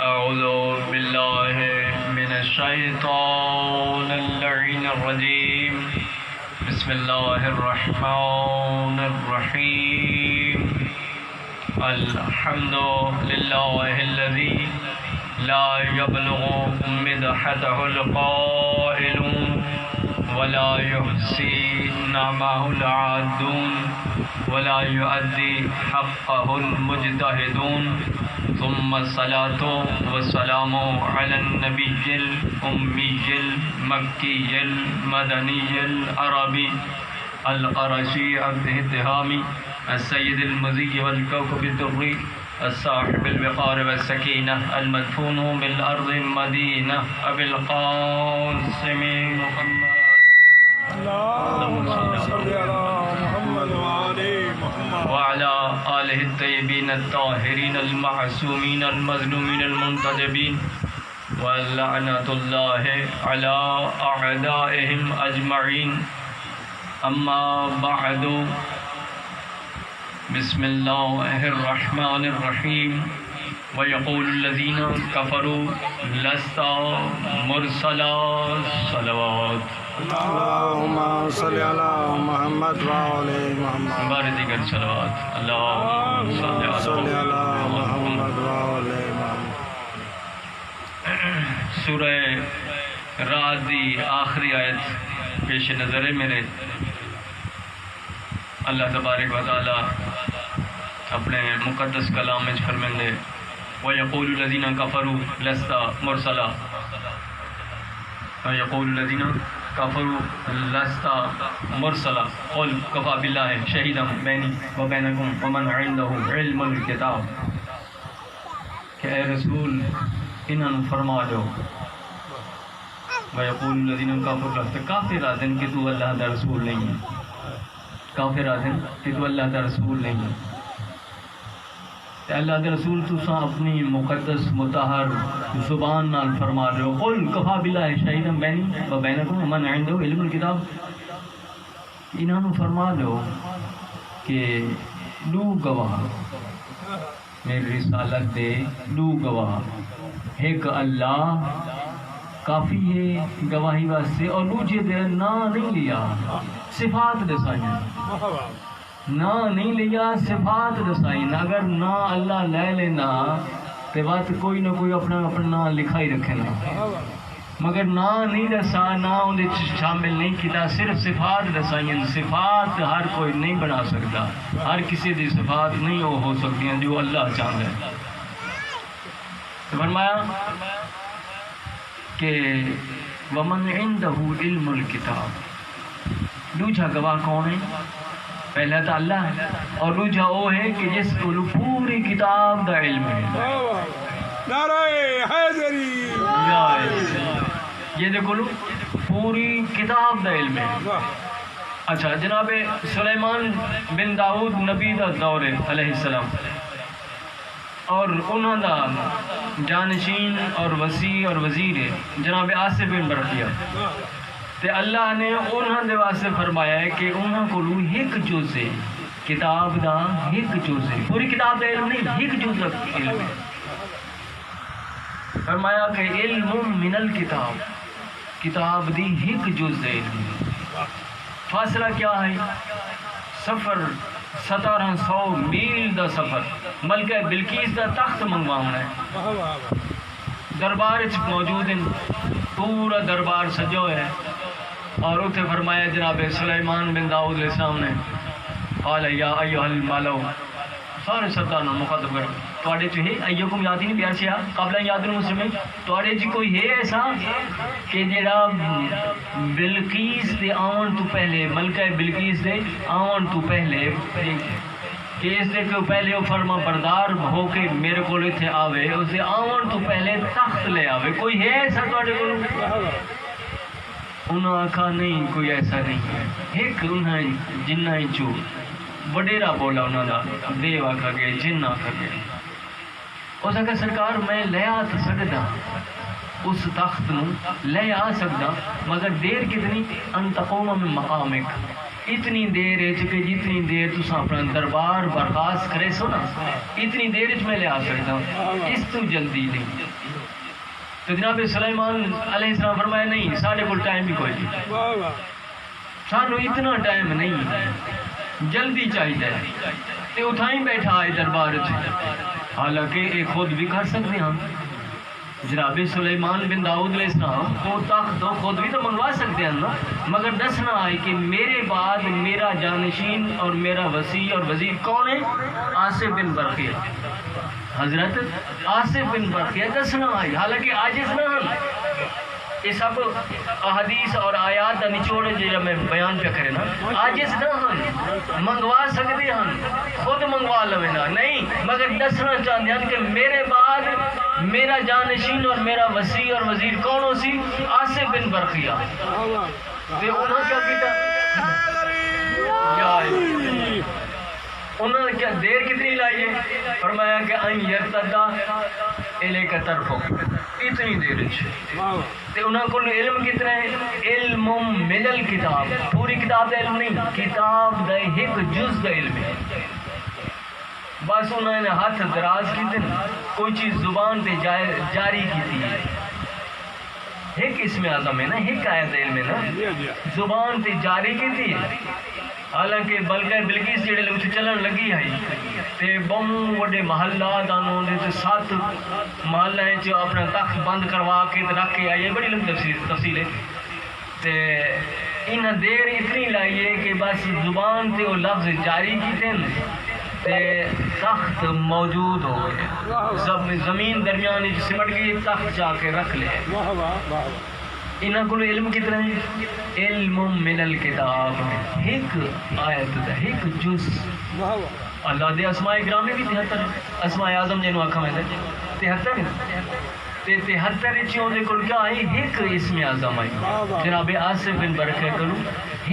أعوذ بالله من الشيطان اللعين الرجيم. بسم الله الرحمن الرحيم. الحمد لله الذي لا يبلغ مدحته القائلون ولا يحصي نعمه العادون ولا يؤدي حقه المجتهدون. ثم الصلاة والسلام على النبي الأمي المكي المدني العربي القرشي الدهامي السيد المزي والكوكب الدري الصاحب الوقار والسكينة المدفون بالأرض المدينة أبي القاسم محمد. اللهم صل على محمد وعلى آله الطيبين الطاهرين المعصومين المظلومين المنتجبين ولعنة الله على أعدائهم أجمعين. أما بعد، بسم الله الرحمن الرحيم. ويقول الذين كفروا لست مرسلا. صلوات اللهم صل على محمد وعلى محمد. بارے دیگر صلوات. اللهم صل على محمد وعلى محمد. سورہ رعد دی آخری آیت پیش نظر ہے میرے. اللہ تبارک و تعالی اپنے مقدس کلام میں فرماندے وَيَقُولُ الَّذِينَ كَفَرُوا لَسْتَ مُرْسَلًا. وَيَقُولُ الَّذِينَ كَفَرُوا لَسْتَ مُرْسَلًا قُلْ كَفَىٰ بِاللَّهِ شَهِيدًا بَيْنِي وَبَيْنَكُمْ وَمَنْ عِندَهُ عِلْمُ الْكِتَابِ. کہ اے رسول انہاں نوں فرما دو. وَيَقُولُ الَّذِينَ كَفَرُوا لَسْتَ. کافر آدھن کہ تو اللہ دا رسول نہیں ہے. کافر آدھن کہ تو اللہ دا رسول نہیں ہے. اللہ کے رسول تساں اپنی مقدس مطہر زبان نال فرما رہے ہو. قل کفا باللہ شہیدا بینی و بینکم ومن عنده علم الکتاب. انہاں نوں فرما دو کہ لو گواہ میری رسالت دے لو گواہ ایک اللہ کافی ہے گواہی واسطے. اور دوجے دے نا نہیں لیا صفات دسائیں نہ نہیں لیا صفات دسائیں. اگر نہ اللہ لے لینا تو بات کوئی نہ کوئی اپنا نام لکھا ہی رکھے نا. مگر نہ نہیں دسا نہ اندر شامل نہیں کیتا صرف صفات دسائیں. صفات ہر کوئی نہیں بنا سکتا. ہر کسی دی صفات نہیں وہ ہو سکتی ہیں جو اللہ چاہتا ہے. تو فرمایا کہ ومن عنده علم الکتاب. دوجا گواہ کون ہے؟ پہلا تو اللہ ہے اور دوجا وہ ہے کہ جس کو پوری کتاب دا علم ہے. نعرہ حیدری. یہ دیکھو پوری کتاب دا علم ہے. اچھا جناب سلیمان بن داؤد نبی دا دور ہے علیہ السلام اور انہوں دا جانشین اور وسیع اور وزیر ہے جناب آصف بن برقیہ. تے اللہ نے انہوں دے واسطے فرمایا ہے کہ انہوں کو ایک جز ہے کتاب دا. ایک جز ہے پوری کتاب دا علم نہیں ایک جز علم ہے. فرمایا کہ علم من الکتاب کتاب دی ایک جز علم ہے. فاصلہ کیا ہے؟ سفر 1700 میل دا سفر. ملکہ بلقیس دا تخت منگوانا ہے. دربار موجود ہیں پورا دربار سجو ہے اور اتنے فرمایا جناب سلیمان بن داؤد علیہ السلام نے قال یا ایھا الملو. سارے سرداروں مخاطب کر تواڈے چ ہے ایکم یاد ہی نہیں پیار سے قبل یاد المسلمین تواڈے چ کوئی ہے ایسا کہ جڑا بلقیس دے آون تو پہلے ملکہ بلقیس دے آون تو پہلے کہ اس دے کہ پہلے وہ فرما بردار ہو کے میرے کو اتنے آوے اسے آون تو پہلے تخت لے آوے. کوئی ہے ایسا تواڈے کول؟ انہوں آکھا نہیں کوئی ایسا نہیں ہے. ایک انہیں جنہ چو وڈیرا بولا انہوں دا دیو آکھا گئے جن آکھا گئے. اس آکھا سرکار میں لے آ سکتا اس تخت نو لے آ سکتا مگر دیر کتنی ان تقوم من مقامک اتنی دیر کہ جتنی دیر تساں اپنا دربار برخاست کرے سو نا اتنی دیر میں لے آ سکتا ہوں، اس تو جلدی نہیں۔ تو جناب سلیمان علیہ السلام فرمایا نہیں ساڑھے کو ٹائم بھی کوئی نہیں، سانو اتنا ٹائم نہیں، جلدی چاہیے تے اتھائیں بیٹھا ہے دربار حالانکہ یہ خود بھی کر سکتے ہیں۔ جناب سلیمان بن داؤد علیہ السلام وہ تخت تو خود بھی تو منگوا سکتے ہیں نا، مگر دسنا ہے کہ میرے بعد میرا جانشین اور میرا وسیع اور وزیر کون ہے؟ آصف بن برقیہ، حضرت آصف بن برقیہ دسنا ہے، حالانکہ عاجز نہ ہن۔ یہ سب احادیث اور آیات کا نچوڑ جو میں بیان پہ کرے نا، عاجز نہ ہن، منگوا سکتے ہن، خود منگوا لوے نا نہیں، مگر دسنا چاہتے ہیں کہ میرے بعد میرا جانشین اور میرا وسیع اور وزیر کون ہو سی؟ آصف بن برقیہ۔ تے انہوں نے کیا کیتا؟ انہوں نے کیا دیر کتنی لائیے؟ فرمایا کہ ان یرتدا الیک طرفک، اتنی دیر تے انہوں کو علم کتنا ہے؟ علم من الکتاب، پوری کتاب دا علم نہیں، کتاب دا ایک جز دا علم ہے۔ بس انہوں نے ہاتھ دراز کی تھی، کوئی چیز زبان پہ جاری کی تھی، ایک اسم اعظم ہے نا، ایک آیت علم ہے نا، زبان پہ جاری کی تھی۔ حالانکہ بلکہ بلکیس جڑے لوگ چلن لگی ہے تے بم وڈے محلات آنوں دے تے 7 محلہ جو اپنا تخت بند کروا کے رکھ کے آئیے، بڑی لمبی تفصیل ہے۔ تے انہاں دیر اتنی لائیے کہ بس زبان تے وہ لفظ جاری کی تھے تے تخت موجود ہو گئے، زمین درمیان سمٹ گئی، تخت جا کے رکھ لے۔ انہاں کو علم کتنا ہے؟ علم من الکتاب، ایک آیت دا ایک جز۔ اللہ دے اسماء گرامی بھی 73 اسماء اعظم جنوں آکھا میں 73 تے 73 چیوں دے کول کیا ہے؟ ایک اسم اعظم ہے۔ جناب آصف بن برقیہ کروں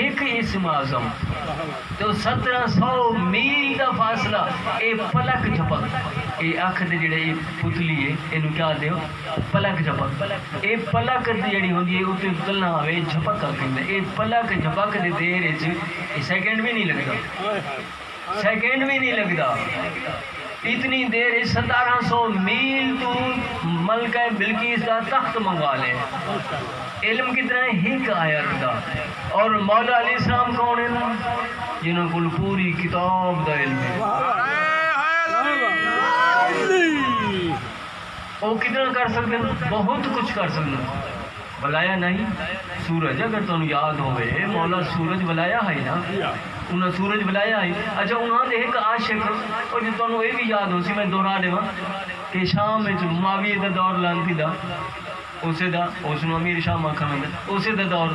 ایک اسم اعظم تو 1700 میل دا فاصلہ، اے پلک جھپک، اے اکھ دے جڑے پتلی ہے اینوں کیا دیو؟ پلک جھپک۔ اے پلک جڑی ہوندی ہے اوتے تلنا ہوے جھپک کہندے، اے پلک جھپک دے دیر وچ سیکنڈ بھی نہیں لگدا، سیکنڈ بھی نہیں لگدا، اتنی دیر 1700 میل تو ملکہ بلقیس کا تخت منگوا لے۔ علم کتنا ہے؟ ایک آیت دا۔ اور مولا علیہ السلام کون ہے نا؟ جنہوں کو پوری کتاب دا علم ہے۔ وہ کتنا کر سکتے ہیں؟ بہت کچھ کر سکتے ہیں۔ بلایا نہیں سورج، اگر تمہیں یاد ہوئے مولا سورج بلایا ہے نا، انہیں سورج بلایا ہے۔ اچھا انہوں نے ایک عاشق اور جو تمہیں یہ بھی یاد ہو سی، میں دہرا دے کہ شام میں معاویہ دا دور لانتی دا، اسے دا اس نو امیر شام آکھا میں اسے دا دور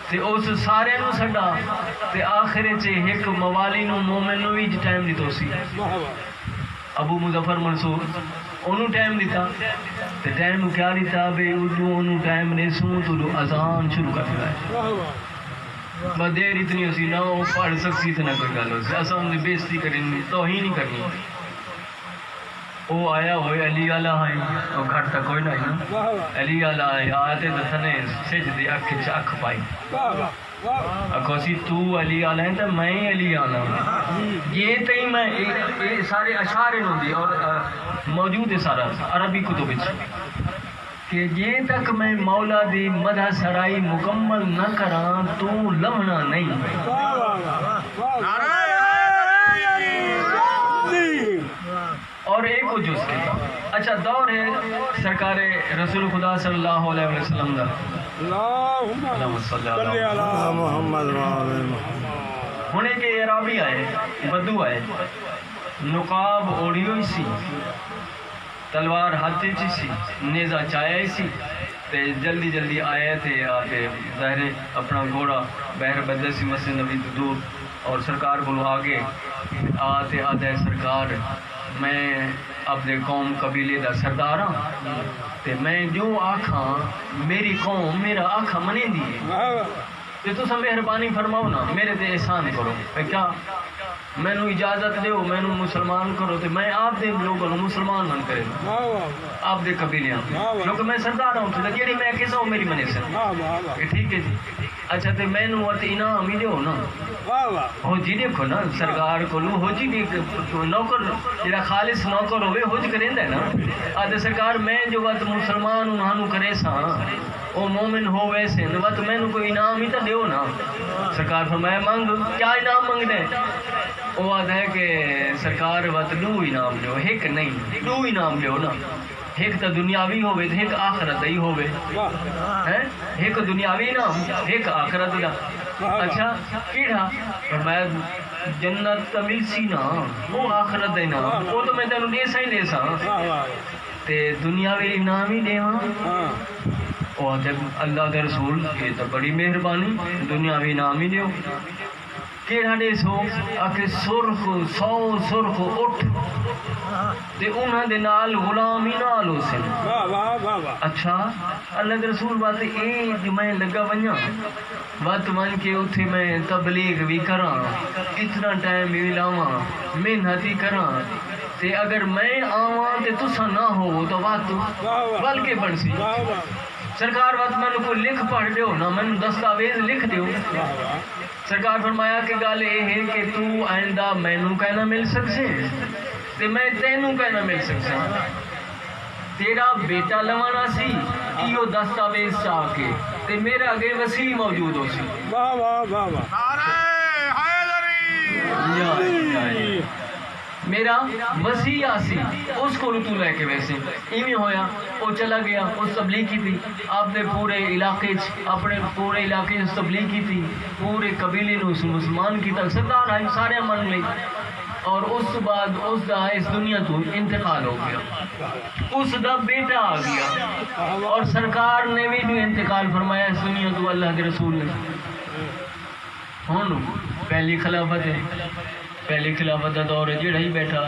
تے اس سارے نو سڈا تے آخر ایک موالی نو مومن نو بھی ٹائم دیتا سی، ابو مظفر منصور انہوں ٹائم دیتا تے ٹائم کیا دیتا بے اردو انہوں ٹائم نے سوں تو اذان شروع کر دیا ہے، بس دیر اتنی اسی نہ وہ پڑھ سکتی تھے نہ کوئی گل ہو سی، اصل نے بےزتی کرنی توہین نہیں کرنی۔ وہ آیا ہوئے علی آلہ ہے، وہ گھر تک کوئی نہیں نا، علی آلہ ہے آتے دسنے سجدے اکھ چاک پائی، اکھو سی تو علی آلہ ہے تو میں علی آلہ ہوں۔ یہ تئی میں سارے اشعار انہوں دی اور موجود ہے سارا عربی کتب کہ یہ تک میں مولا دی مدح سرائی مکمل نہ کراں تو لمحنا نہیں۔ اور ایک کو جز کے اچھا دور ہے سرکار رسول خدا صلی اللہ علیہ وسلم دا، اللہم صلی اللہ علیہ محمد ہونے کے عرابی آئے، بدو آئے، نقاب اوڑی ہوئی سی، تلوار ہاتھ چی سی، نیزہ چایا سی، تے جلدی جلدی آئے تھے آتے ظاہر اپنا گھوڑا بہر بدل سی مسجد نبی دور، اور سرکار بولو آگے آتے آتے سرکار میں اپنے قوم قبیلے دا سردار ہاں تے میں جو آکھاں میری قوم میرا آکھاں منے دیئے تے تو سا مہربانی فرماؤ نا میرے تے احسان کرو، کیا میں نو اجازت دیو میں نو مسلمان کرو تے میں آپ دے لوگوں نو مسلمان نہ کرے آپ دے قبیلے ہوں کیونکہ میں سردار ہوں تو جیڑی میں کیسا ہوں میری منے سے ٹھیک ہے جی۔ اچھا تے مینوں تے انعام ہی دیو نا واہ واہ ہو جی دیکھو نا سرکار کو ہو جی نوکر جڑا خالص نوکر ہوئے ہو جی کریندا ہے نا آدھے سرکار میں جو وقت مسلمان انہوں کرے ساں او مومن ہو ویسے وقت مینوں کوئی انعام ہی تو دیو نا سرکار فرمایا مانگ کیا انعام منگ دے وہ آدھا ہے کہ سرکار وقت دو انعام دیو ایک نہیں دو انعام دیو نا ایک تو دنیاوی ہوئے تو ایک آخرت ہی ہوئے ایک دنیاوی انعام ایک آخرت دا اچھا کیڑا فرمایا جنت تو ملسی نا وہ آخرت دا انعام وہ تو میں تینوں دے سا تے دنیاوی انعام ہی دیواں اور جب اللہ کے رسول یہ تو بڑی مہربانی دنیاوی انعام ہی دیو کیڑا دے سو آکے سرخ سو سرخ اٹھ تے انہاں دے نال غلام ہی نال ہو سن اچھا اللہ کے رسول بات اے جو میں لگا ونجا وقت من کے اتھے میں تبلیغ بھی کراں اتنا ٹائم بھی لاواں محنت ہی کراں تے اگر میں آواں تے تساں نہ ہو تو بات بلکہ بن سی سرکار وقت میں کو لکھ پڑھ دیو نا میں دستاویز لکھ دیو سرکار فرمایا کہ گل یہ ہے کہ تو آئندہ مینوں کہنا مل سکسے تے میں تینوں کہنا مل سکسا تیرا بیٹا لوانا سی ایو دستاویز چاہ کے تے میرا اگے وسیع موجود ہو سی واہ واہ واہ واہ میرا وسیع آسی اس کو تو لے کے ویسے ایویں ہویا وہ چلا گیا اس تبلیغ کی تھی آپ نے پورے علاقے اپنے پورے علاقے سے تبلیغ کی تھی پورے قبیلے نے اس مسلمان کی تک سردار آئی سارے من لئی اور اس بعد اس دا اس دنیا تو انتقال ہو گیا اس دا بیٹا آ گیا اور سرکار نے بھی جو انتقال فرمایا اس دنیا تو اللہ کے رسول نے ہوں پہلی خلافت ہے پہلی خلافت کا دور ہے جڑا ہی بیٹھا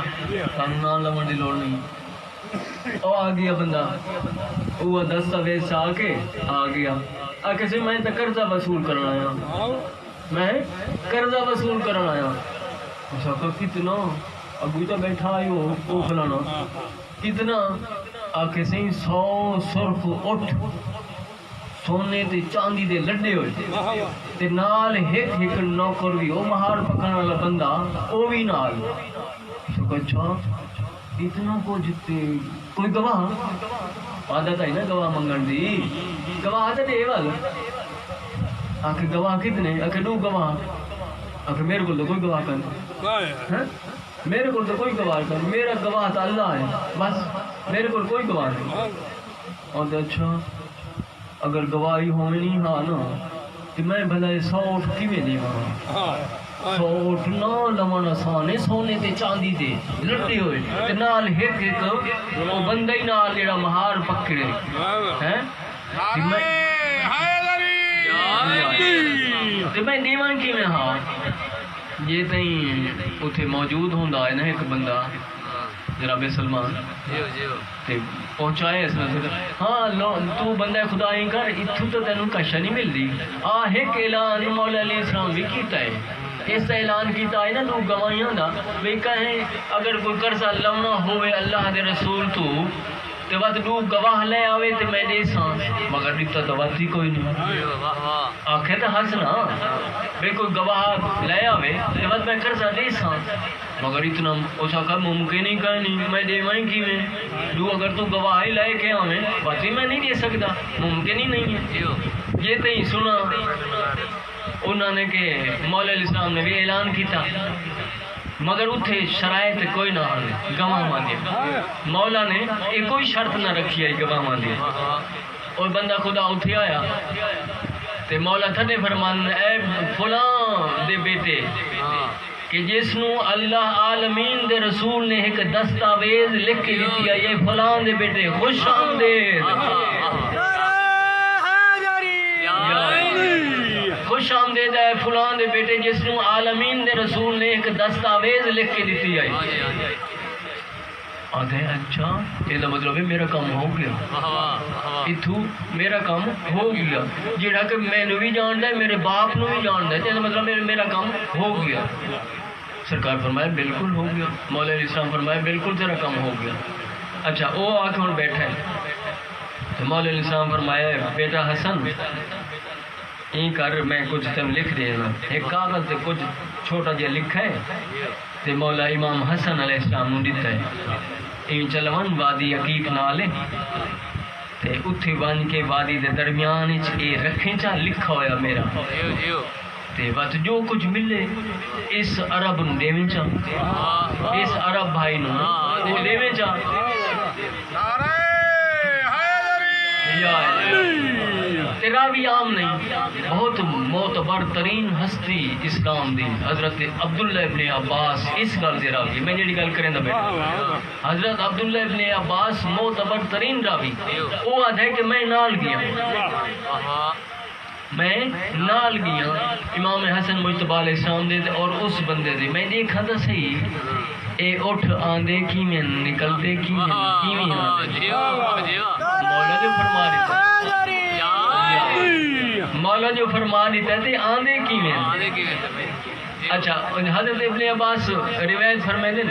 سانوں نام لون کی لوڑ نہیں او آ گیا بندہ وہ دستاویز آ کے آ گیا آ کے سے میں تو قرضہ وصول کرنا آیا میں قرضہ وصول کرنا آیا اچھا کہ کتنا ابو تو بیٹھا آئی وہ فلانا کتنا آ کے سے 100 سرخ اٹھ سونے تے چاندی دے لڈے ہوئے تے نال ایک نوکر بھی او مہار پکڑنے والا بندہ او بھی نال اچھا اتنا کچھ تے کوئی گواہ عادت ہے نا گواہ منگن دی گواہ عادت ہے وال آکے گواہ کتنے آکے 2 گواہ آکے میرے کو تو کوئی گواہ کر میرے کو تو کوئی گواہ کر میرا گواہ تو اللہ ہے بس میرے کو کوئی گواہ نہیں اور اچھا اگر گواہی ہونی ہاں نا تو میں بھلا 100 اٹھ کیویں دیواں 100 اٹھ نہ لوانا سانے سونے تے چاندی دے لٹے ہوئے تے نال ایک وہ بندہ ہی نال جڑا مہار پکڑے ہیں تے میں دیواں کیویں ہاں یہ تئیں اتھے موجود ہوندا ہے نا ایک بندہ جناب سلمان تے پہنچائے اس نے ہاں تو بندہ خدا ہی کر اتھو تو تینوں کشا نہیں ملتی ایک اعلان مولا علیہ السلام بھی کیتا ہے اس اعلان کیتا ہے نا تو گواہیاں دا بھی کہیں اگر کوئی قرضہ لونا ہوئے اللہ دے رسول تو تے وقت 2 گواہ لے آوے تے میں دے ساں مگر دیتا تو وقت ہی کوئی نہیں آنکھیں تو ہنسنا بے کوئی گواہ لے آوے تے وقت میں قرضہ دے ساں مگر اتنا اوچھا کا ممکن ہی کہیں میں دے مائیں کی میں اگر تو گواہی لائے کے ہمیں باتی میں نہیں دے سکتا ممکن ہی نہیں ہے یہ تھی سنا انہوں نے کہ مولا علیہ السلام نے بھی اعلان کیتا مگر اتھے شرائط کوئی نہ آنے گواہ ماندے مولا نے ایک کوئی شرط نہ رکھی ہے گواہ ماندے اور بندہ خدا اتھے آیا تے مولا تھے فرمان اے فلاں دے بیٹے کہ جس نو اللہ عالمین دے رسول نے ایک دستاویز لکھ کے دیتی ہے یہ فلاں دے بیٹے خوش آمدید خوش آمدید ہے فلاں دے بیٹے جس نو عالمین دے رسول نے ایک دستاویز لکھ کے دیتی ہے آدھے اچھا یہ مطلب ہے میرا کام ہو گیا اتھو میرا کام ہو گیا جڑا کہ میں نے بھی جانتا ہے میرے باپ نے بھی جانتا ہے یہ مطلب میرا کام ہو گیا سرکار فرمایا بالکل ہو گیا مولا علیہ السلام فرمایا بالکل تیرا کام ہو گیا اچھا وہ آ کے ہوں بیٹھا ہے تو مولا علیہ السلام فرمایا بیٹا حسن این کر میں کچھ تم لکھ دینا ایک کاغذ تے کچھ چھوٹا جہا لکھا ہے تے مولا امام حسن علیہ السلام نو دیتا ہے این چلون وادی عقیق نالے تے اتھے بن کے وادی دے درمیان وچ اے رکھیں چا لکھا ہویا میرا تے بات جو کچھ ملے اس عرب نو دیویں چا اس عرب بھائی نو وہ دیویں چا راوی عام نہیں بہت معتبر ترین ہستی اسلام دی حضرت عبداللہ ابن عباس اس گل دے راوی میں جڑی گل کریں دا بیٹا حضرت عبداللہ ابن عباس معتبر ترین راوی وہ آدھا ہے کہ میں نال گیا امام حسن مجتبی علیہ السلام دے اور اس بندے دے میں دیکھا تھا صحیح اے اٹھ آندے کی میں نکلتے کی میں مولا جو فرما دیتا مولا جو فرما دیتا ہے آندے کی میں اچھا حضرت ابن عباس روایت فرمائے دیں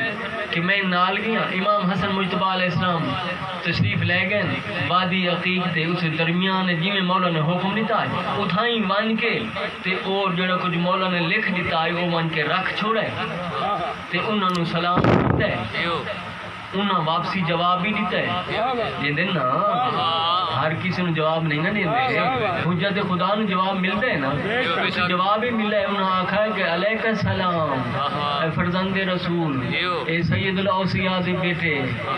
کہ میں نال گیا امام حسن مجتبی علیہ السلام تشریف لے گئے وادی عقیق تے اس درمیان جی میں مولا نے حکم دیتا ہے اتھائیں ون کے تے اور جڑا کچھ مولا نے لکھ دیتا ہے وہ ون کے رکھ چھوڑا ہے تے انہوں نے سلام دیتا ہے انہوں واپسی جواب بھی دیتا ہے یہ دن نا ہر کسی نے جواب نہیں نہ دیتے حجت خدا نے جواب ملتا ہے نا جواب ہی ملا ہے انہوں نے آکھا ہے کہ علیکہ السلام اے فرزند رسول اے سید الاوصیاء دے بیٹے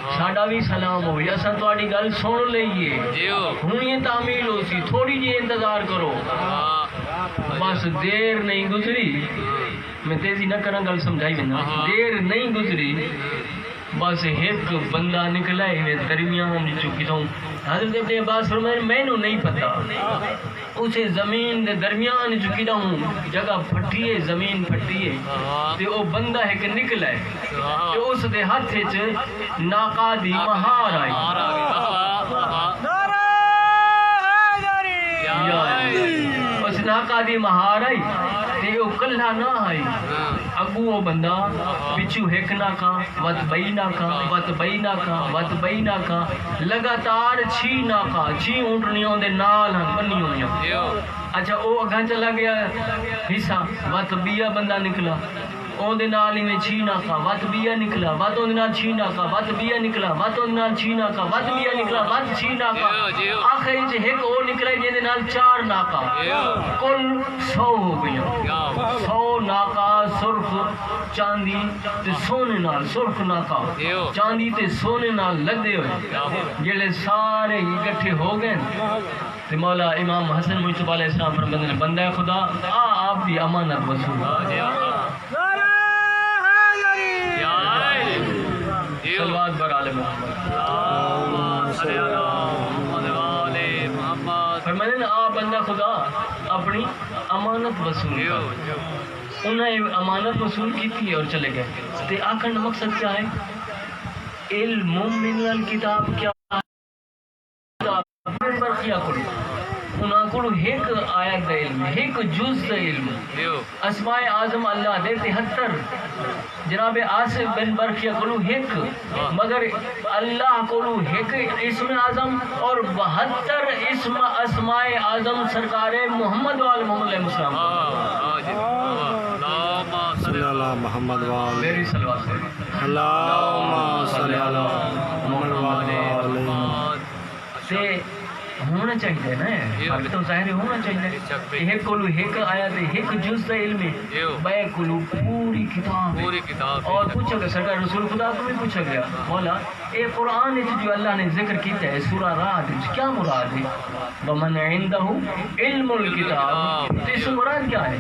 ساڈا بھی سلام ہو یا سا تواڈی گل سن لئیے ہوں یہ تعمیل ہو سی تھوڑی جی انتظار کرو بس دیر نہیں گزری میں تیزی نہ کروں گل سمجھائی بنا دیر نہیں گزری بس ایک بندہ نکلا ہے درمیان چکی ہوں حضرت ابن عباس فرمائے میں نو نہیں پتا اسے زمین دے درمیان چکی ہوں جگہ پھٹی ہے زمین پھٹی ہے تے وہ بندہ ہے کہ نکلا ہے تے اس دے ہاتھ وچ ناقہ دی مہار آئی اس ناقہ دی مہار آئی تے وہ کلہ نہ آئی اگو وہ بندہ پچھو ایک ناکا وت بئی ناکا وت بئی ناکا وت بئی ناکا لگاتار 6 ناکا 6 اونٹنیوں دے نال ہن بنی ہوئیاں اچھا وہ اگاں چلا گیا حصہ وت بیا بندہ نکلا اون دے نال میں 6 ناکا وت بیا نکلا وت اون دے نال 6 ناکا وت بیا نکلا وت اون دے نال 6 ناکا وت بیا نکلا وت 6 ناکا آخر وچ ایک اور نکلا جے دے نال 4 ناکا کل 100 ہو گئیاں 100 ناکا سرخ چاندی تے سونے نال سرخ ناکا چاندی تے سونے نال لدے ہوئے جڑے سارے اکٹھے ہو گئے تے مولا امام حسن مجتبی علیہ السلام فرماتے ہیں بندہ خدا آپ دی امانت وصول صلوات بر آل محمد فرماتے ہیں آپ بندہ خدا اپنی امانت وصول انہیں امانت وصول کی تھی اور چلے گئے تے آخر مقصد کیا ہے علم من الکتاب کیا کیا کرو انہاں کو ایک آیت دا علم ایک جز دا علم اسماء اعظم اللہ دے 73 جناب آصف بن برقیہ کو ایک مگر اللہ کو ایک اسم اعظم اور 72 اسم اسماء اعظم سرکار محمد وال محمد علیہ السلام صلی اللہ محمد وال میری صلوات ہے اللہم صلی اللہ محمد وال سے ہونا چاہیے نا حق تو ظاہر ہونا چاہیے ایک کولو ایک آیا تے ایک جز دا علم ہے بے کولو پوری کتاب اور پوچھا گیا سرکار رسول خدا کو بھی پوچھا گیا مولا اے قرآن جو اللہ نے ذکر کیتا ہے سورہ رعد کیا مراد ہے ومن عنده علم الکتاب تو اس مراد کیا ہے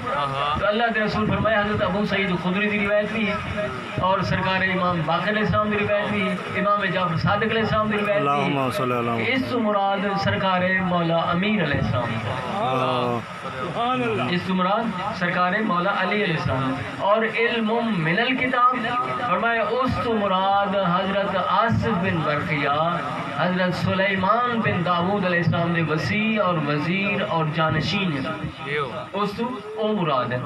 تو اللہ کے رسول فرمایا حضرت ابو سعید خدری کی روایت بھی ہے اور سرکار امام باقر علیہ السلام کی روایت بھی ہے امام جعفر صادق علیہ السلام کی روایت بھی ہے اس مراد سرکار مولا امیر علیہ السلام اس مراد سرکار مولا علی علیہ السلام اور علم من الکتاب فرمایا اس مراد حضرت آصف بن برقیہ حضرت سلیمان بن داود علیہ السلام نے وسیع اور وزیر اور جانشین ہے اس تو او مراد ہے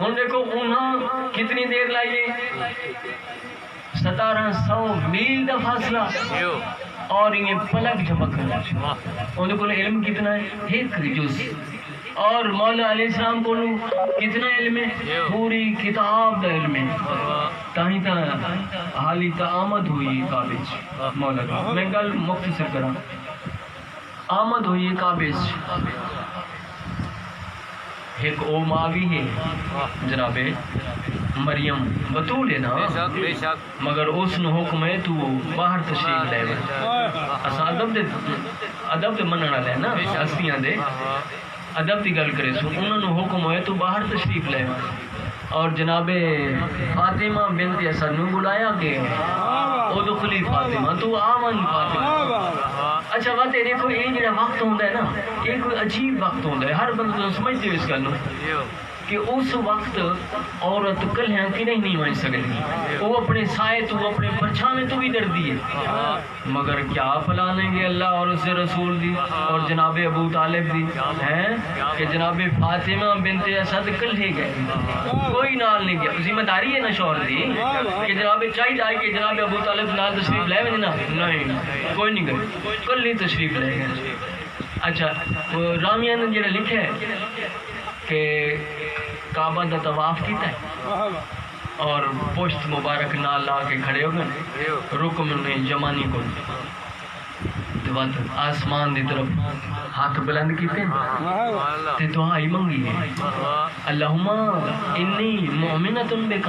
ہن دیکھو انہاں کتنی دیر لائیے 1700 میل دا فاصلہ اور یہ پلک جھپک ان کو علم کتنا ہے ایک جز اور مولا علیہ السلام کو کتنا علم ہے؟ پوری کتاب دا علم ہے. تاہی تا حالی تا آمد ہوئی کعبے مولا کا. میں گل مختصر کراں. آمد ہوئی کعبے ایک او ماں بھی ہے جناب مریم بطول ہے نا, مگر اس نے حکم ہے تو باہر تشریف لے اساں ادب دے منن والے نا, ہستیاں دے ادب دی گل کرے سو انہاں نو حکم ہے تو باہر تشریف لے. اور جناب فاطمہ بنت اسد نو بلایا کہ او دخلی فاطمہ تو آمن فاطمہ. اچھا بات ہے دیکھو یہ جڑا وقت ہوندا ہے نا یہ کوئی عجیب وقت ہوندا ہے. ہر بندہ سمجھتے ہو اس گل نو کہ اس وقت عورت کلیاں کی نہیں بن سکتی. وہ اپنے سائے تو اپنے پرچھاویں تو بھی ڈردی ہے, مگر کیا پلانیں گے اللہ اور اس رسول دی اور جناب ابو طالب دی ہیں کہ جناب فاطمہ بنت اسد کلے گئے, کوئی نال نہیں گیا. ذمہ داری ہے نا شوہر دی کہ جناب چاہیے کہ جناب ابو طالب نال تشریف لے وے نا, نہیں کوئی نہیں گئے, کل تشریف لے گئے. اچھا رامیہ نے جڑا لکھا ہے کہ کعبہ دا طواف کیتا ہے اور پشت مبارک نال لا کے کھڑے ہو گئے رکن نے یمانی کو آسمان دی طرف ہاتھ بلند کیتے تے دعا ہی منگی ہے اللہم انی مومنۃ بک,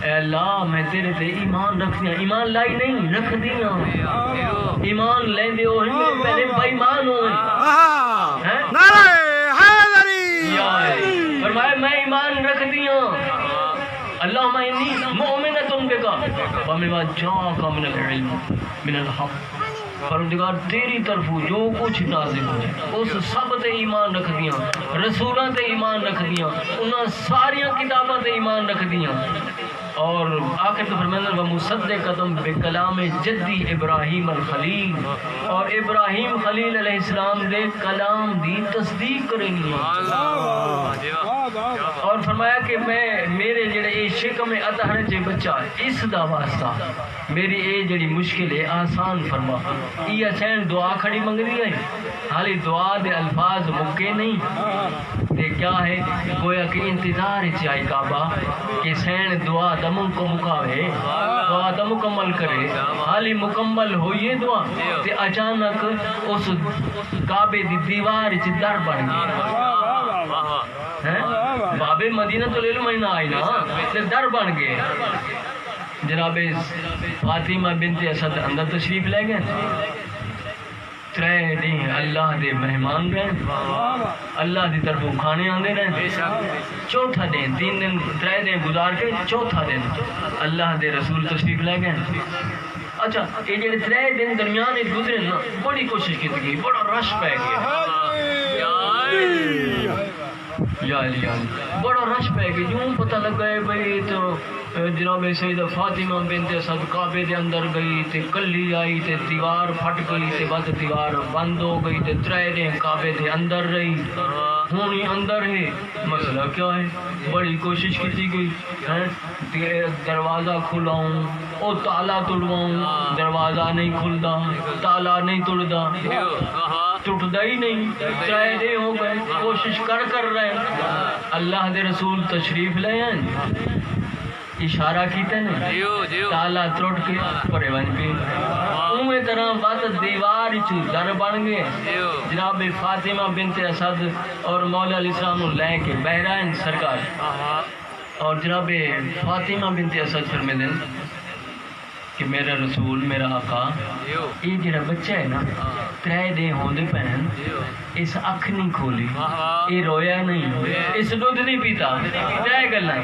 اے اللہ میں تیرے تے ایمان رکھدی ہاں. ایمان لائی نہیں رکھدی ہاں, ایمان لیندے ہو میرے پہلے بے ایمان ہوئے. نعرہ حیدری فرمایا میں ایمان رکھ دیا. اللہم انی مومنۃ بک وبما جاءک من العلم من الحق, پروردگار تیری طرف جو کچھ نازل ہو اس سب تے ایمان رکھ دیاں, رسولاں تے ایمان رکھ دیاں, انہاں ساریاں کتاباں تے ایمان رکھ دیاں. اور آخر تو فرمایا و مصدقۃ بکلام جدی ابراہیم الخلیل, اور ابراہیم خلیل علیہ السلام دے کلام دی تصدیق کرنی ہے. اور فرمایا کہ میں میرے جڑے اے شکم اطہر جے بچہ اس دا واسطہ میری اے جڑی مشکل ہے آسان فرما. یہ سین دعا کھڑی منگ دی ہے, حالی دعا دے الفاظ مکے نہیں تے کیا ہے گویا کہ انتظار چاہی کعبہ کہ سین دعا دم کو مکاوے, دعا دا مکمل کرے. حالی مکمل ہوئی دعا تے اچانک اس کعبے دی دیوار چ در بن گئی. بابے مدینہ تو لے لو میں نہ آئی نا تے در بن گئے. جناب فاطمہ بنت اسد اندر تشریف لے گئے. 3 دن اللہ دے مہمان رہے, اللہ دی طرف کھانے آندے رہے. چوتھا دن 3 دن 3 دن گزار کے چوتھا دن اللہ دے رسول تشریف لے گئے. اچھا یہ جڑے 3 دن درمیان گزرے نا بڑی کوشش کی گئی, بڑا رش پہ گیا, یا علی بڑا رش پہ گیا. یوں پتہ لگا ہے بھئی تو جناب سیدہ فاطمہ بنت اسد کعبے دے اندر گئی تے کلی آئی تے دیوار پھٹ گئی تے بعد دیوار بند ہو گئی تے 3 دن کعبے دے اندر رہی. ہونی اندر ہے, مسئلہ کیا ہے؟ بڑی کوشش کی گئی دروازہ کھلاؤں او تالا توڑواؤں, دروازہ نہیں کھلدا, تالا نہیں توڑدا, ٹوٹدا ہی نہیں. 3 دن ہو گئے کوشش کر رہے. اللہ دے رسول تشریف لے ہیں, اشارہ کیتے نے تالا ٹوٹ کے پرے بن گئے. اوے طرح بات دیوار چ در بن گئے. جناب فاطمہ بنت اسد اور مولا علیہ السلام لے کے بہرائن سرکار, اور جناب فاطمہ بنت اسد فرمیندے کہ میرا رسول میرا آقا یہ جڑا بچہ ہے نا 3 دن ہوندے پہن اس اکھ نہیں کھولی, یہ رویا نہیں, اس دودھ نہیں پیتا. 3 گلاں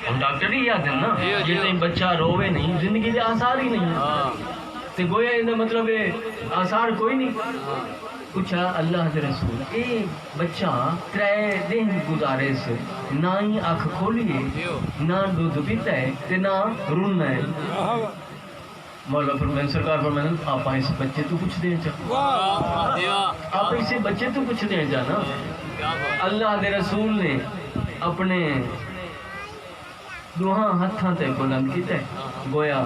ہم ڈاکٹر ہی یاد ہے نا جتنے بچہ روے نہیں زندگی دے آثار ہی نہیں تے گویا یہ مطلب آثار کوئی نہیں. پوچھا اللہ کے رسول اے بچہ 3 دن گزارے سے نہ ہی اکھ کھولی ہے, نہ دودھ پیتا ہے تے نہ رونا ہے. مولا فرمائے سرکار فرمائے آپ اس بچے تو کچھ دیں چاہ, آپ اسے بچے تو کچھ دیں جانا. اللہ کے رسول نے اپنے دوہاں ہتھاں تے بلند کیتا ہے, گویا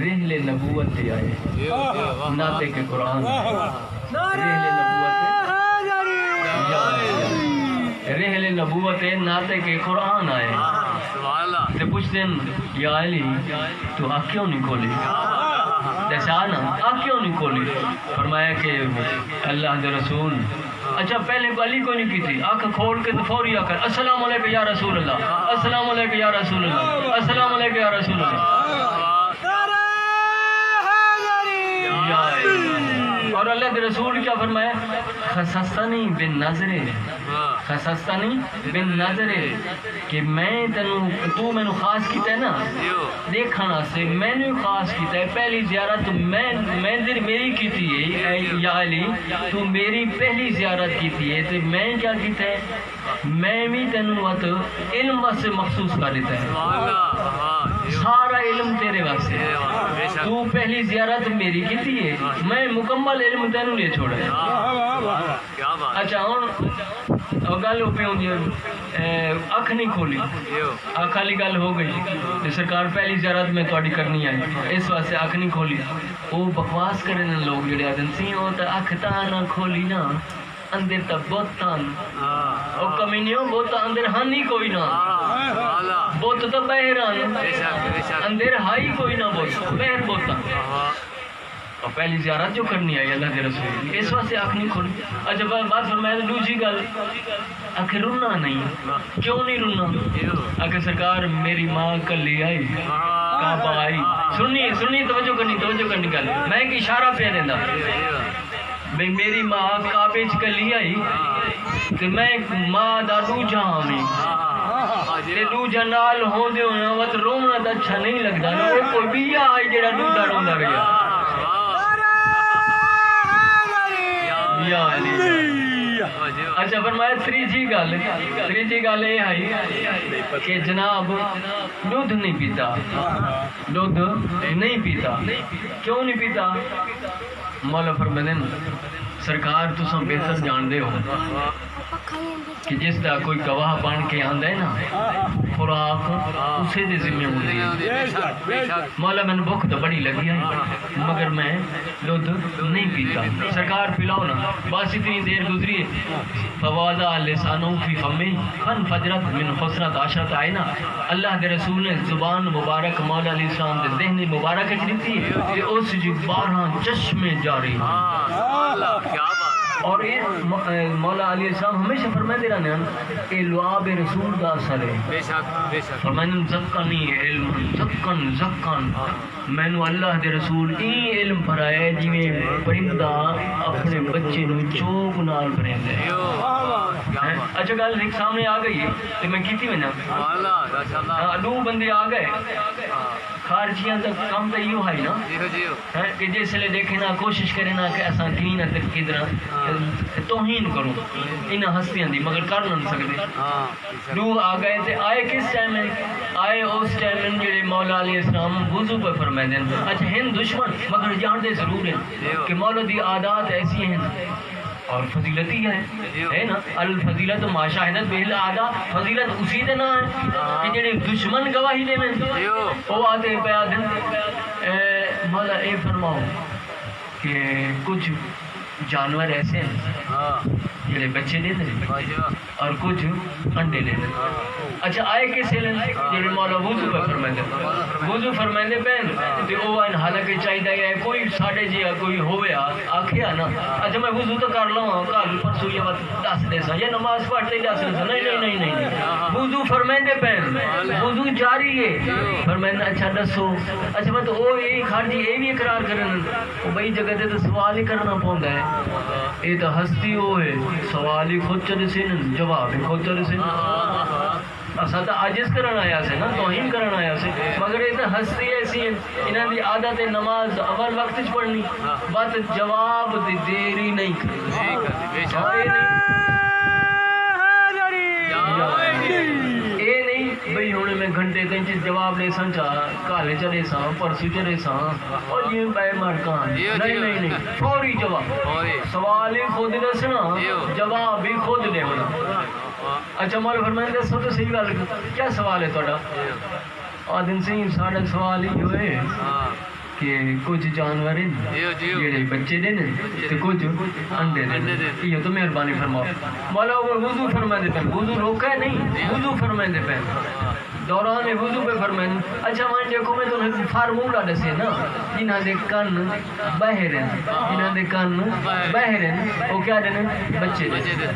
رحل نبوت تے آئے ناطق قرآن, رحل نبوت ویلے نبوت ہے ناتے کے قرآن آئے سبحان اللہ تے پوچھتے ہیں یا علی تو آنکھ کیوں نہیں کھولی جیسے آنا آنکھ کیوں نہیں کھولی فرمایا کہ اللہ دے رسول اچھا پہلے علی کو نہیں کی تھی آنکھ کھول کے تو فوری آ کر السلام علیکم یا رسول اللہ السلام علیکم یا رسول اللہ السلام علیکم یا رسول اللہ اور اللہ کے رسول کیا فرمایا خصصتنی بن نظرے خصصتنی بن نظرے کہ میں تو میں خاص کیتا ہے نا دیکھنا سے میں نے خاص کیتا ہے پہلی زیارت میں میری کی تھی یا علی تو میری پہلی زیارت کی تھی تو میں کیا کیتا ہے میں بھی تینوں وقت علم واسطے مخصوص کر دیتا ہے سارا علم تیرے واسطے تو پہلی زیارت میری کی تھی میں مکمل علم تینوں لے چھوڑا ہے اچھا ہوں گل ہو پی ہوں اکھ نہیں کھولی اکھ والی گل ہو گئی سرکار پہلی زیارت میں تھوڑی کرنی آئی اس واسطے اکھ نہیں کھولی وہ بکواس کرے لوگ جڑے آدھے سی وہ تو اکھ تا نہ کھولی نا اندر تا بوتان او کمینیوں بوتا اندر ہانی کوئی نہ بوت تا بہران اندر ہائی کوئی نہ بوت بہر بوتا اور پہلی زیارت جو کرنی آئی اللہ کے رسول اس واسطے آنکھ نہیں کھولی اچھا بات فرمایا دوسری گل آخر رونا نہیں کیوں نہیں رونا آخر سرکار میری ماں کلی آئی کعبہ آئی سننی توجہ کرنی گل میں ایک اشارہ پہ دینا بھئی میری ماں کعبے چ کلی آئی تے میں ماں دا دوجا ہاں تے دوجا نال ہوندے ہونا وت رونا تے اچھا نہیں لگدا نا وہ کوئی بھی آئی جڑا دوجا روندا گیا یا علی اچھا فرمایا تیجی گل یہ آئی کہ جناب دودھ نہیں پیتا کیوں نہیں پیتا مولا فرماتے ہیں سرکار تساں بہتر جاندے ہو کہ جس دا کوئی گواہ بن کے آندا ہے نا خوراک اسے دے ذمہ ہوندی ہے مولا میں بھوک تو بڑی لگی ہے مگر میں دودھ نہیں پیتا سرکار پلاؤ نا بس اتنی دیر گزری ہے فواضع لسانوں فی فمی فن فجرت من خسرت عشرت آئینہ اللہ دے رسول نے زبان مبارک مولا علیہ السلام دے ذہن مبارک دیتی ہے کہ اس جو 12 چشمے جاری اور یہ مولا علیہ السلام ہمیشہ فرمائے رہنے ہیں کہ لعاب رسول دا اثر ہے فرمائے زکانی علم زکن میں نے اللہ دے رسول این علم پڑھائے جویں پرندہ اپنے بچے نو چوک نال پرندے اچھا گل ایک سامنے آ گئی ہے تو میں کیتی میں نا دو بندے آ گئے خارجیاں دا کام تو یہ ہے نا کہ جس لئے دیکھیں نا کوشش کریں نا کہ ایسا دین کدھر توہین کروں ان ہستیاں دی مگر کر نہ سکتے دو آ گئے تھے آئے کس ٹائم میں آئے اس ٹائم میں جڑے مولا علیہ السلام وضو پہ فرمائے دیں اچھا ہند دشمن مگر جانتے ضرور ہیں کہ مولا دی عادات ایسی ہیں اور فضیلت ہی ہے نا الفضیلت ما شاہدت بہل آدھا فضیلت اسی دے نا ہے کہ جڑے دشمن گواہی دے میں وہ آتے پہ آدھن مولا اے فرماؤ کہ کچھ جانور ایسے ہیں جڑے بچے دے دیں اور کچھ انڈے دے دیں اچھا آئے کیسے لیں جڑے مولا وضو پہ فرمائے دیں وضو فرمائے دیں پہن تو وہ ان حالانکہ چاہیے ہے کوئی ساڑھے جی کوئی ہوئے آکھیا نا اچھا میں وضو تو کر لوں کل پرسوں یہ بات دس دے سا یہ نماز پڑھتے جا سکتا نہیں وضو فرمائے دیں پہن وضو جاری ہے فرمائے دیں اچھا دسو اچھا میں تو وہ یہ خارجی یہ بھی اقرار کریں وہ بھئی جگہ دے تو سوال ہی کرنا پوندا ہے یہ تو ہستی وہ ہے سوال ہی خود چلے سے جواب ہی خود چلے سے اسا تو عاجز کرنا آیا سے نا توہین کرنا آیا سے مگر یہ تو ہستی ایسی ہے انہاں دی عادت نماز اول وقت چ پڑھنی بات جواب دی دیری نہیں کرنی اے نہیں بھئی ہونے میں گھنٹے تین چیز جواب لے سن چاہ کالے چلے ساں پرسو چلے ساں اور یہ بے مرکان نہیں فوری جواب سوال ہی خود دسنا جواب بھی خود دے ہونا اچھا مولا فرمائیں دے سو تو صحیح گل کیا سوال ہے تھوڑا آدم سے ساڑھا سوال ہی ہوئے کہ کچھ جانور جڑے بچے دے تے کچھ انڈے دے یہ تو مہربانی فرماؤ مولا وضو فرمائے پہ وضو روکا ہے نہیں وضو فرمائے پہ دوران وضو پہ فرمائے اچھا مان دیکھو میں تو فارمولا دسے نا جنہاں دے کن باہر ہیں جنہاں دے کن باہر ہیں وہ کیا دے بچے دے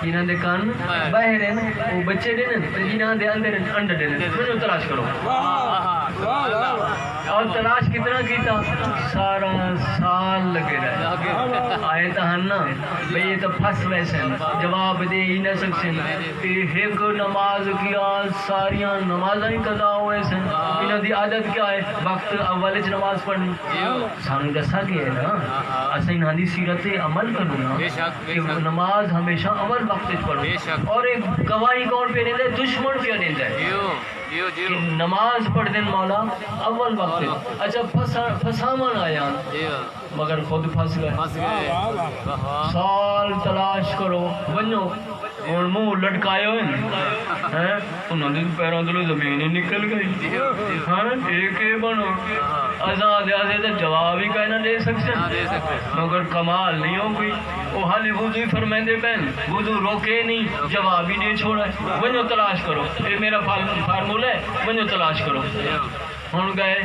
جنہاں دے کان باہر ہیں وہ بچے دے جنہاں دے اندر انڈے دے میں تلاش کرو اور تلاش کتنا کیتا سارا سال لگے رہے آئے تو ہننا بھئی یہ تو پھس ویسے جواب دے ہی نہ سکتے ایک نماز کیا ساریاں نمازیں ہی قضا ہوئے سے انہوں دی عادت کیا ہے وقت اول نماز پڑھنی سانو دسا گیا ہے نا اسا انہاں دی سیرت عمل کرنا کہ نماز ہمیشہ اول وقت پڑھو اور ایک گواہی کون پہ دیتا ہے دشمن پہ دیتا ہے کہ نماز پڑھ دیں مولا اول وقت اچھا پھسامن آیا مگر خود پھس گئے سال تلاش کرو ونو اور منہ لٹکائے ہوئے انہوں نے پیروں دلو زمینیں نکل گئی ایک بنو آزاد آزاد جواب ہی کہنا دے سکتے مگر کمال نہیں ہو گئی وہ حالی وضو ہی فرمائندے پہن وضو روکے نہیں جواب ہی نہیں چھوڑا ونو تلاش کرو یہ میرا فارمولہ ہے ونو تلاش کرو ہن گئے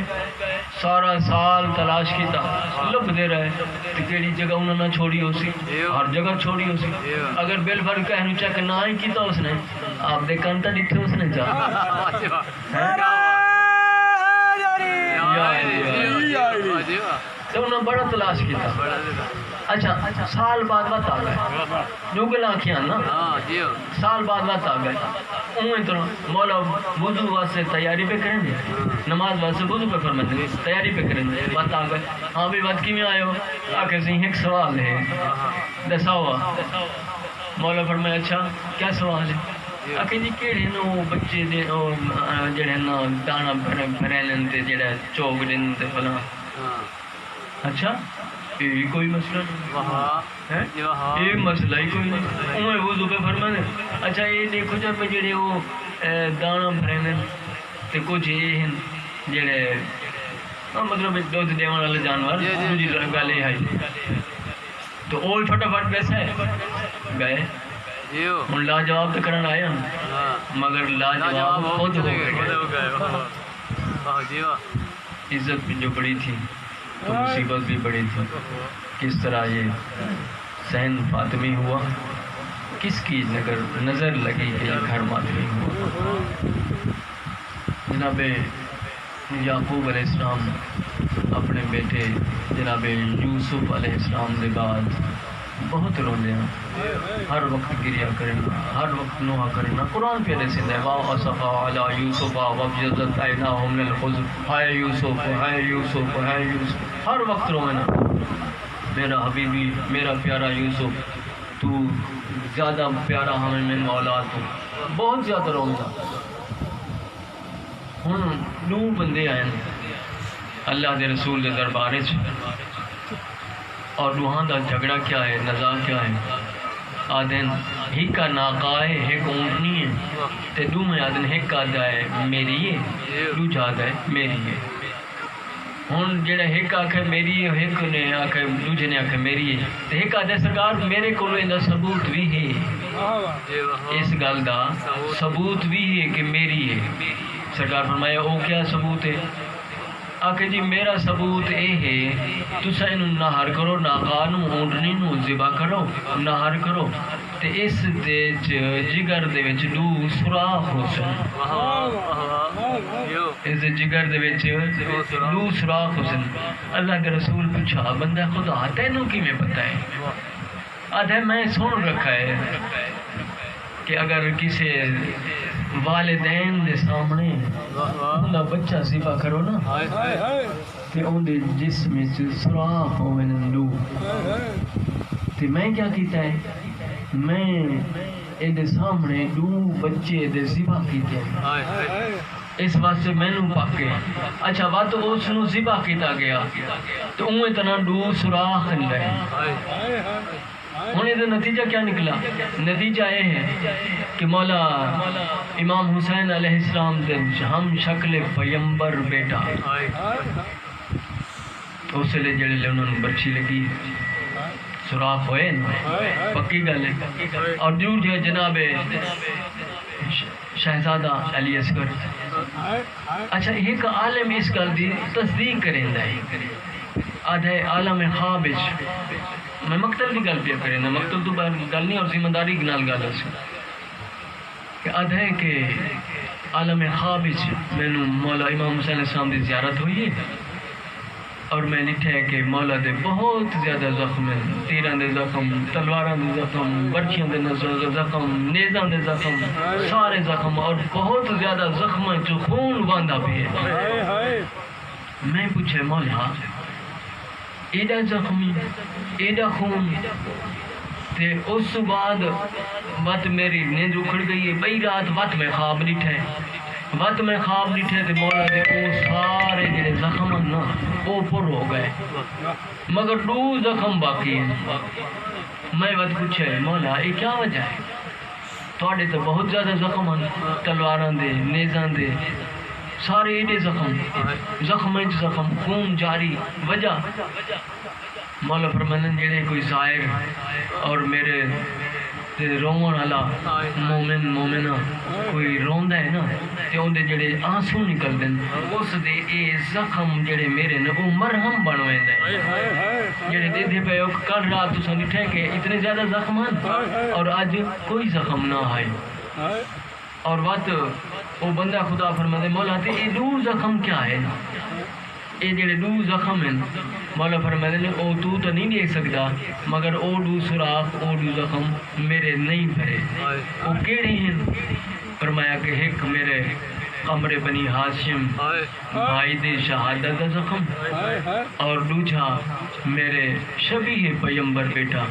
سارا سال تلاش کیتا لب دے رہے کہ کیڑی جگہ انہوں نے چھوڑی ہو سی ہر جگہ چھوڑی ہو سی اگر بل فر کہنو چیک نہ ہی کیتا اس نے آپ دے کنتا ڈٹھے اس نے جا تو انہوں نے بڑا تلاش کیتا اچھا سال بعد بات آ گئے جو گل آنکھیاں نا سال بعد بات آ گئے انہیں تو مولا وضو واسطے تیاری پہ کریں گے نماز واسطے وضو پہ فرمائیں گے تیاری پہ کریں گے بات آ گئے ہاں بھی بات کی میں آئے ہو آکے سے ایک سوال ہے دسا ہوا مولا فرمائے اچھا کیا سوال ہے آکے جی کیڑے نو بچے دے جڑے نا دانا بھرینن تے جڑے چوک دن تے فلاں اچھا یہ کوئی مسئلہ نہیں یہ مسئلہ ہی کوئی نہیں انہیں وضو پہ فرمائے اچھا یہ دیکھو جب جڑے وہ دانا بھرے تے کچھ یہ ہیں جڑے مطلب دودھ دیوان والے جانور دوسری گل یہ ہے تو وہ چھوٹا پھٹ پیسہ ہے گئے ہوں لاجواب تو کرنا آیا مگر لاجواب خود ہو گئے عزت جو بڑی تھی تو مصیبت بھی بڑی تھی کس طرح یہ سہن فاطمی ہوا کس کی نظر لگی کہ یہ گھر ماتمی ہوا جناب یعقوب علیہ السلام اپنے بیٹے جناب یوسف علیہ السلام کے بعد بہت روندے ہیں ہر وقت گریا کرنا ہر وقت نوحہ کرنا قرآن پہ سے ہے واہ اصفا علی یوسف وابیضت عیناہم من الحزن ہائے یوسف ہائے یوسف ہائے یوسف ہر وقت رونا میرا حبیبی میرا پیارا یوسف تو زیادہ پیارا ہمیں من اولاد تو بہت زیادہ رونا ہن نو بندے آئے اللہ دے رسول دے دربار اور روحان دا جھگڑا کیا ہے نزاع کیا ہے آدن ہک کا ناقا ہے ہک اونٹنی ہے تے دو میں آدن ہک کا ہے میری ہے دو جاد ہے میری ہے ہن جڑا ہک آکھے میری ہے ہک نے آکھے دوجے نے آکھے میری ہے تے ہک آدھے سرکار میرے کو دا ثبوت بھی ہے اس گل دا ثبوت بھی ہے کہ میری ہے سرکار فرمایا او کیا ثبوت ہے آکھے جی میرا ثبوت اے ہے تسا انہوں نہار کرو ناقانو اونٹنی نو ذبح کرو نہار کرو تے اس دے جگر دے وچ دو سوراخ ہو سن اس دے جگر دے وچ دو سوراخ ہو سن اللہ کے رسول پوچھا بندہ خدا تینوں کی میں پتہ ہے آدھے میں سن رکھا ہے کہ اگر کسی والدین دے سامنے انہاں بچہ ذبح کرو نا تے ان دے جسم وچ سوراخ ہوے نندو تے میں کیا کیتا ہے میں اے دے سامنے دو بچے دے ذبح کیتے اس واسطے مینوں پاکے اچھا وقت اس نو ذبح کیتا گیا تو اوے طرح دو سوراخ لے ہونے تو نتیجہ کیا نکلا نتیجہ یہ ہے کہ مولا امام حسین علیہ السلام دے ہم شکل پیمبر بیٹا اس لیے جڑے لے انہوں نے برچھی لگی سوراخ ہوئے نا پکی گل ہے اور جو جناب شہزادہ علی اصغر اچھا ایک عالم اس گل دی تصدیق کریندا ہے آدھے عالم خواب میں مقتل کی گل پہ کریں نا مقتل تو گل نہیں اور ذمہ داری نال گل ہے کہ آدھے کہ عالم خواب میں مولا امام حسین علیہ السلام دی زیارت ہوئی ہے اور میں لکھا ہے کہ مولا دے بہت زیادہ زخم ہیں تیراں دے زخم تلواراں دے زخم برچیاں دے زخم نیزاں دے زخم سارے زخم اور بہت زیادہ زخم جو خون باندھا بھی ہے میں پوچھے مولا ایڈا زخمی ایڈا خون تے اس بعد وقت میری نیند اکھڑ گئی ہے بئی رات وقت میں خواب ڈٹھے وقت میں خواب ڈٹھے تے مولا دے او سارے جڑے زخم نا او پر ہو گئے مگر 2 زخم باقی ہیں میں وقت پوچھے مولا یہ کیا وجہ ہے تواڈے تو بہت زیادہ زخم ہیں تلواراں دے نیزاں دے سارے ایڈے زخم زخم خون جاری وجہ مولا فرماندن جڑے کوئی ظاہر اور میرے رون والا مومن مومنہ کوئی روندا ہے نا تے اندے جڑے آنسو نکل دین اس دے اے زخم جڑے میرے نے او مرہم بن ویندا ہے جڑے دے دے پے کل رات تساں ڈٹھے کہ اتنے زیادہ زخم ہیں اور اج کوئی زخم نہ ہے اور بات وہ بندہ خدا فرماتے مولا تے یہ 2 زخم کیا ہے یہ جڑے 2 زخم ہیں مولا فرماتے ہیں او تو نہیں دیکھ سکتا مگر او 2 سوراخ او 2 زخم میرے نہیں بھرے وہ کیڑے ہیں فرمایا کہ ایک میرے قمر بنی ہاشم بھائی دے شہادت کا زخم اور دوسرا میرے شبیہ پیمبر بیٹا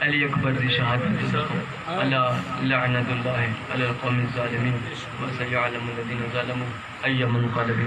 علی اکبر دی شہادت کا زخم اللہ لعنت اللہ علی القوم الظالمین وسيعلم الذين ظلموا أي منقلب